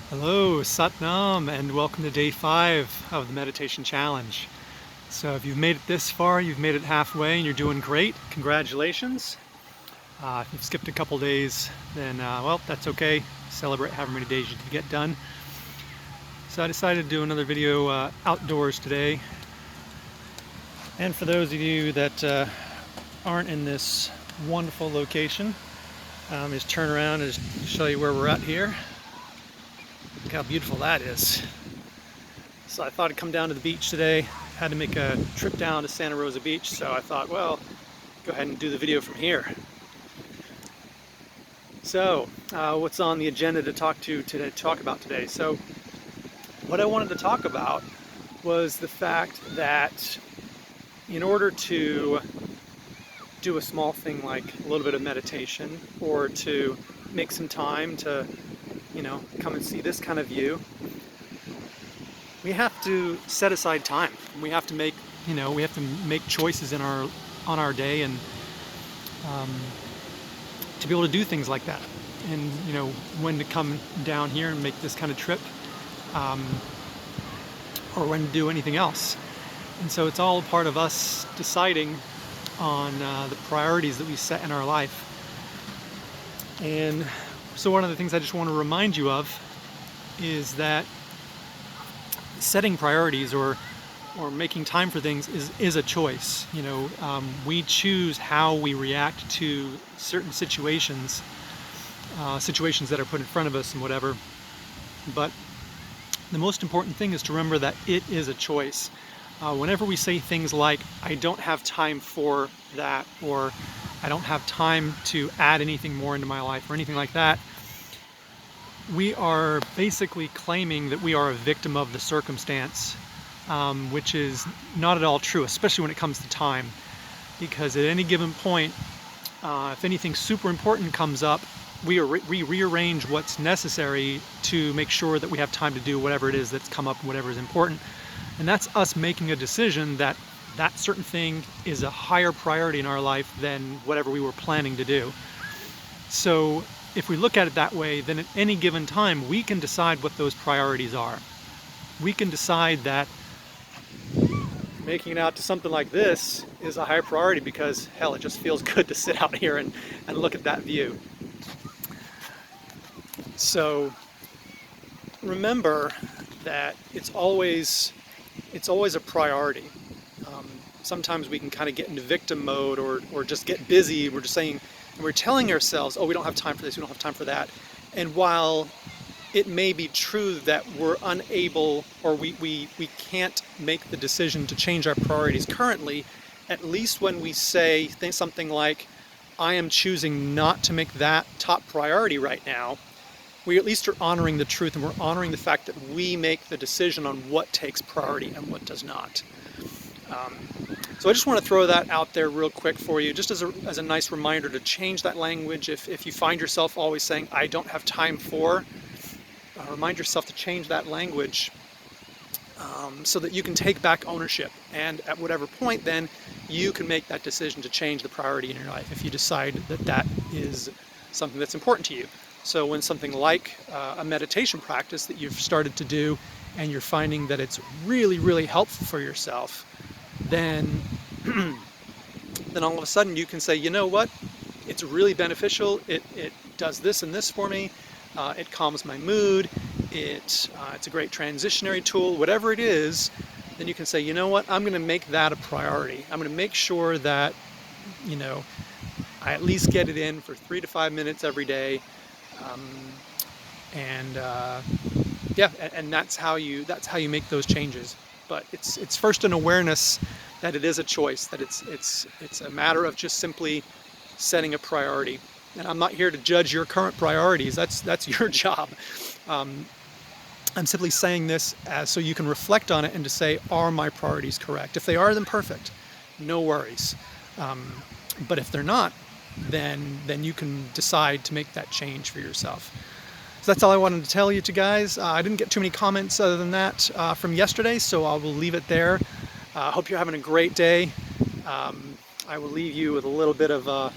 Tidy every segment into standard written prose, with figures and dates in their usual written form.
Hello, Satnam, and welcome to day 5 of the Meditation Challenge. So if you've made it this far, you've made it halfway, and you're doing great. Congratulations. If you've skipped a couple days, then, well, that's okay. Celebrate however many days you did get done. So I decided to do another video outdoors today. And for those of you that aren't in this wonderful location, just turn around and just show you where we're at here. Look how beautiful that is. So I thought I'd come down to the beach today. Had to make a trip down to Santa Rosa Beach, so I thought, well, go ahead and do the video from here. So, what's on the agenda to talk about today? So, what I wanted to talk about was the fact that in order to do a small thing like a little bit of meditation, or to make some time to, come and see this kind of view, we have to set aside time. We have to make, choices on our day, and to be able to do things like that, and when to come down here and make this kind of trip, or when to do anything else. And so it's all part of us deciding on the priorities that we set in our life. And so one of the things I just want to remind you of is that setting priorities or making time for things is a choice. We choose how we react to certain situations that are put in front of us and whatever. But the most important thing is to remember that it is a choice. Whenever we say things like, I don't have time for that, or I don't have time to add anything more into my life, or anything like that, we are basically claiming that we are a victim of the circumstance, which is not at all true, especially when it comes to time. Because at any given point, if anything super important comes up, we rearrange what's necessary to make sure that we have time to do whatever it is that's come up, whatever is important. And that's us making a decision that that certain thing is a higher priority in our life than whatever we were planning to do. So if we look at it that way, then at any given time, we can decide what those priorities are. We can decide that making it out to something like this is a higher priority because, hell, it just feels good to sit out here and look at that view. So remember that it's always a priority. Sometimes we can kind of get into victim mode, or just get busy. We're just saying, and we're telling ourselves, oh, we don't have time for this, we don't have time for that. And while it may be true that we're unable, or we can't make the decision to change our priorities currently, at least when we say something like, I am choosing not to make that top priority right now, we at least are honoring the truth, and we're honoring the fact that we make the decision on what takes priority and what does not. So I just want to throw that out there real quick for you, just as a nice reminder to change that language. If you find yourself always saying, I don't have time for, remind yourself to change that language, so that you can take back ownership. And at whatever point, then you can make that decision to change the priority in your life if you decide that that is something that's important to you. So when something like a meditation practice that you've started to do, and you're finding that it's really, really helpful for yourself, then all of a sudden you can say, you know what, it's really beneficial, it does this and this for me, it calms my mood, it's a great transitionary tool, whatever it is. Then you can say, you know what, I'm going to make that a priority. I'm going to make sure that, I at least get it in for 3 to 5 minutes every day. Yeah, and that's how you make those changes. But it's first an awareness that it is a choice, that it's a matter of just simply setting a priority. And I'm not here to judge your current priorities. That's your job. I'm simply saying this so you can reflect on it and to say, are my priorities correct? If they are, then perfect, no worries. But if they're not, then you can decide to make that change for yourself. So that's all I wanted to tell you guys. I didn't get too many comments other than that from yesterday, so I will leave it there. Hope you're having a great day. I will leave you with a little bit of a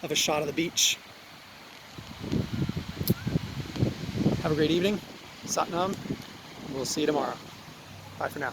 of a shot of the beach. Have a great evening. Satnam. We'll see you tomorrow. Bye for now.